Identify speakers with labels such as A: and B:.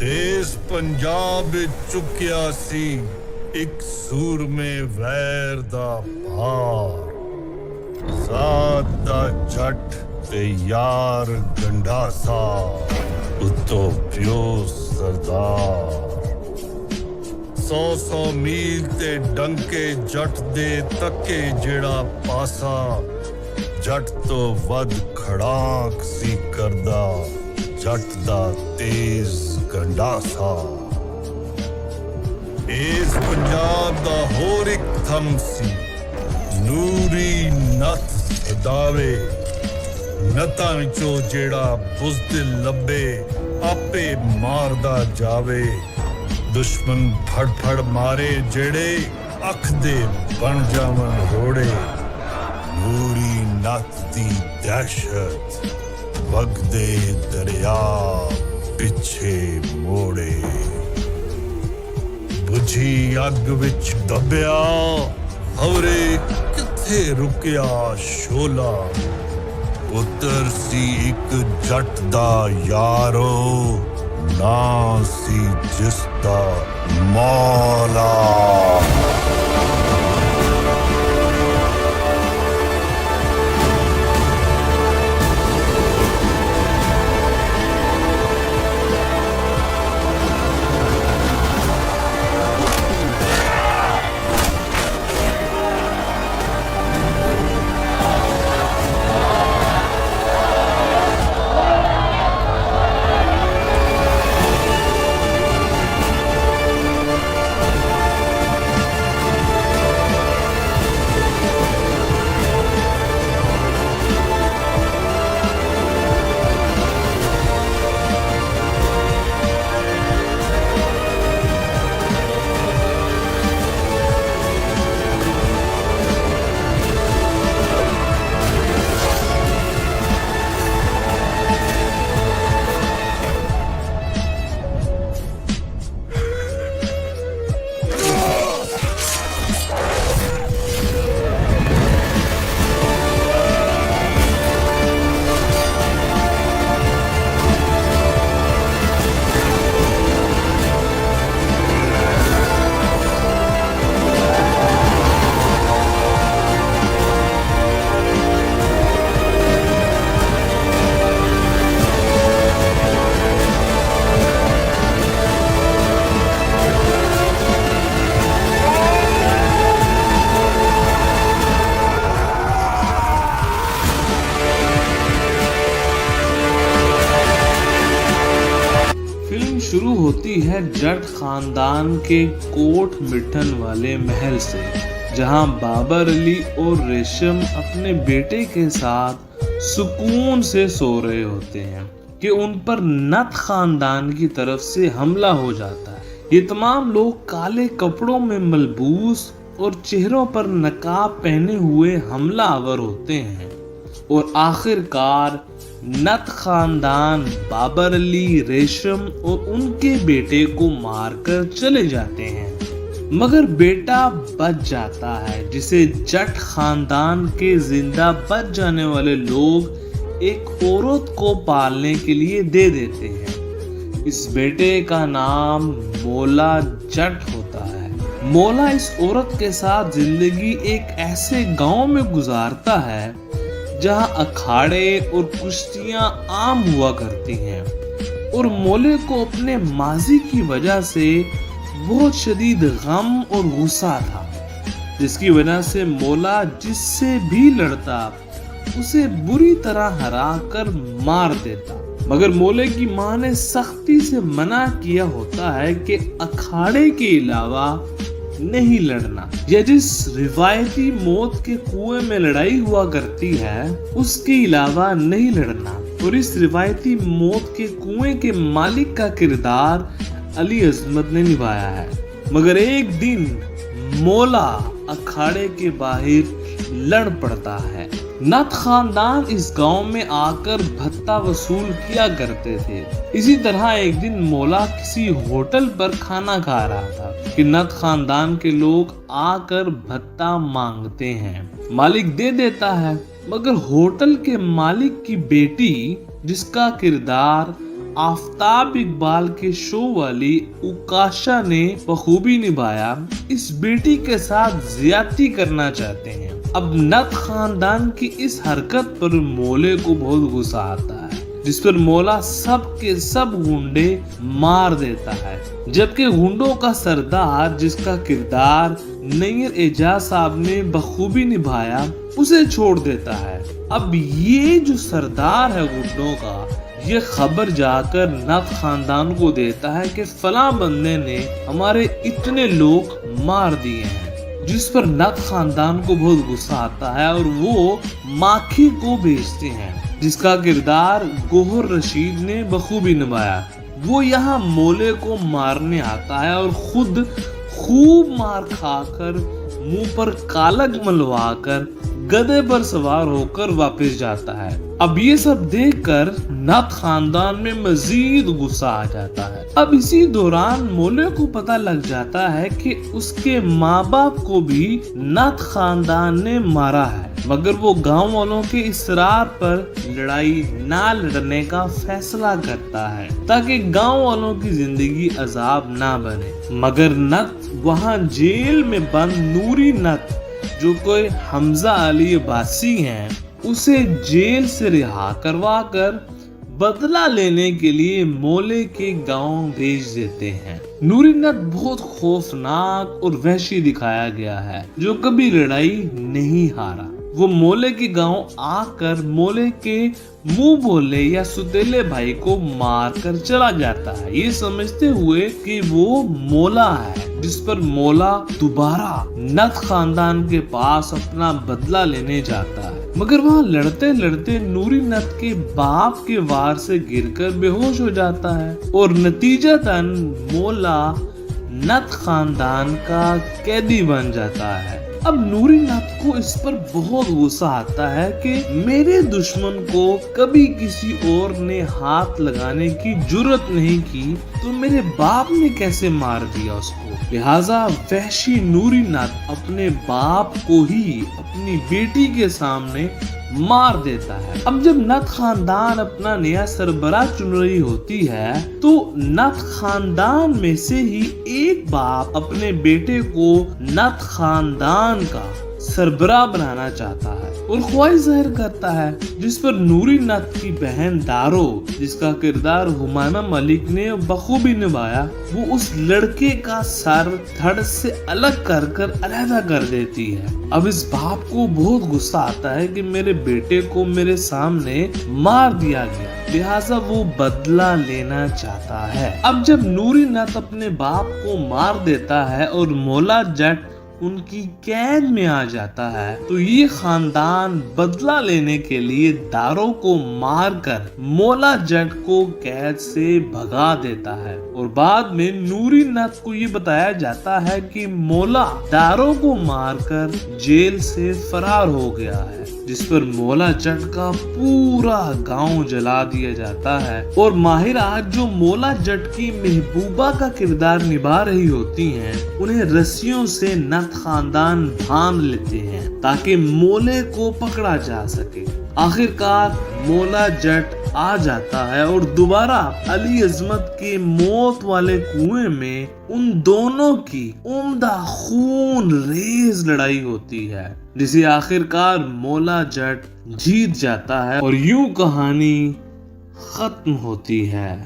A: देश पंजाब चुकिया सी एक सूर में वैर दा भार साथ दा जट ते यार गंडासा उत्तो प्यो सरदार 100 मील ते डंके जट दे तके जेड़ा पासा जट तो वध खड़ाक सी करदा जट दा तेज गंडासा इस पंजाब दा होर एक थम सी नूरी नथ दावे नतां विचों जेड़ा बुज़दिल लब्बे आपे मारदा जावे दुश्मन फड़ फड़ मारे जेड़े अख दे बन जावन रोड़े नूरी नथ दी दहशत वगदे दरिया पिछे मोड़े बुझी अग विच दबिया हवरे किथे रुकिया शोला पुत्र सी एक जट दा यारो ना सी जिसदा मौला
B: शुरू होती है जट खानदान के कोट मिठन वाले महल से, जहां बाबर अली और रेशम अपने बेटे के साथ सुकून से सो रहे होते हैं कि उन पर नथ खानदान की तरफ से हमला हो जाता है। ये तमाम लोग काले कपड़ों में मलबूस और चेहरों पर नकाब पहने हुए हमलावर होते हैं और आखिरकार नथ खानदान बाबर अली, रेशम और उनके बेटे को मारकर चले जाते हैं, मगर बेटा बच जाता है जिसे जट खानदान के जिंदा बच जाने वाले लोग एक औरत को पालने के लिए दे देते हैं। इस बेटे का नाम मौला जट होता है। मौला इस औरत के साथ जिंदगी एक ऐसे गांव में गुजारता है जहां अखाड़े और कुश्तियां आम हुआ करती हैं और मौले को अपने माजी की वजह से बहुत शदीद गम और गुस्सा था, जिसकी वजह से मौला जिससे भी लड़ता उसे बुरी तरह हरा कर मार देता। मगर मौले की मां ने सख्ती से मना किया होता है कि अखाड़े के अलावा नहीं लड़ना, या जिस रिवायती मौत के कुएं में लड़ाई हुआ करती है उसके अलावा नहीं लड़ना। और इस रिवायती मौत के कुएं के मालिक का किरदार अली अजमत ने निभाया है। मगर एक दिन मौला अखाड़े के बाहर लड़ पड़ता है। नथ खानदान इस गांव में आकर भत्ता वसूल किया करते थे। इसी तरह एक दिन मौला किसी होटल पर खाना खा रहा था कि नथ खानदान के लोग आकर भत्ता मांगते हैं। मालिक दे देता है, मगर होटल के मालिक की बेटी, जिसका किरदार आफताब इकबाल के शो वाली उकाशा ने बखूबी निभाया, इस बेटी के साथ ज्यादती करना चाहते हैं। अब नत खानदान की इस हरकत पर मोले को बहुत गुस्सा आता है, जिस पर मोला सब के सब गुंडे मार देता है, जबकि गुंडों का सरदार, जिसका किरदार नैयर एजाज साहब ने बखूबी निभाया, उसे छोड़ देता है। अब ये जो सरदार है गुंडों का, ये खबर जाकर नत खानदान को देता है कि फलां बंदे ने हमारे इतने लोग मार दिए हैं, जिस पर नत खानदान को बहुत गुस्सा आता है और वो माखी को भेजते हैं, जिसका किरदार गोहर रशीद ने बखूबी निभाया। वो यहाँ मोले को मारने आता है और खुद खूब मार खाकर मुंह पर कालक मलवाकर गधे पर सवार होकर वापस जाता है। अब ये सब देखकर नत खानदान में मजीद गुस्सा आ जाता है। अब इसी दौरान मोले को पता लग जाता है कि उसके माँ बाप को भी नत खानदान ने मारा है, मगर वो गांव वालों के इसरार पर लड़ाई ना लड़ने का फैसला करता है ताकि गांव वालों की जिंदगी अजाब ना बने। मगर नत वहाँ जेल में बंद नूरी नत, जो कोई हमजा अली अब्बासी हैं, उसे जेल से रिहा करवा कर बदला लेने के लिए मोले के गांव भेज देते हैं। नूरी नत बहुत खौफनाक और वहशी दिखाया गया है, जो कभी लड़ाई नहीं हारा। वो मोले के गांव आकर मोले के मुंह बोले या सुतेले भाई को मार कर चला जाता है, ये समझते हुए कि वो मोला है, जिस पर मोला दोबारा नत खानदान के पास अपना बदला लेने जाता है। मगर वहाँ लड़ते लड़ते नूरी नत के बाप के वार से गिरकर बेहोश हो जाता है और नतीजतन मोला नत खानदान का कैदी बन जाता है। अब नूरी नत को इस पर बहुत गुस्सा आता है कि मेरे दुश्मन को कभी किसी और ने हाथ लगाने की जुर्रत नहीं की, तो मेरे बाप ने कैसे मार दिया उसको। लिहाजा वहशी नूरी नत अपने बाप को ही अपनी बेटी के सामने मार देता है। अब जब नत खानदान अपना नया सरबराह चुन रही होती है, तो नत खानदान में से ही एक बाप अपने बेटे को नत खानदान का सरबराह बनाना चाहता है और ख्वाहिश जाहिर करता है, जिस पर नूरी नत की बहन दारो, जिसका किरदार हुमायूं मलिक ने बखूबी निभाया, वो उस लड़के का सर धड़ से अलग कर अलहदा कर देती है। अब इस बाप को बहुत गुस्सा आता है कि मेरे बेटे को मेरे सामने मार दिया गया, लिहाजा वो बदला लेना चाहता है। अब जब नूरी नत अपने बाप को मार देता है और मोला जट उनकी कैद में आ जाता है, तो ये खानदान बदला लेने के लिए दारो को मारकर मोला जट को कैद से भगा देता है और बाद में नूरी नत को ये बताया जाता है कि मोला दारो को मारकर जेल से फरार हो गया है, जिस पर मोला जट का पूरा गांव जला दिया जाता है और माहिरा, जो मोला जट की महबूबा का किरदार निभा रही होती हैं, उन्हें रस्सियों से नत खानदान बांध लेते हैं ताकि मोले को पकड़ा जा सके। आखिरकार मोला जट आ जाता है और दोबारा अली अजमत के मौत वाले कुएं में उन दोनों की उम्दा खून रेज लड़ाई होती है, जिसे आखिरकार मोला जट जीत जाता है और यूं कहानी खत्म होती है।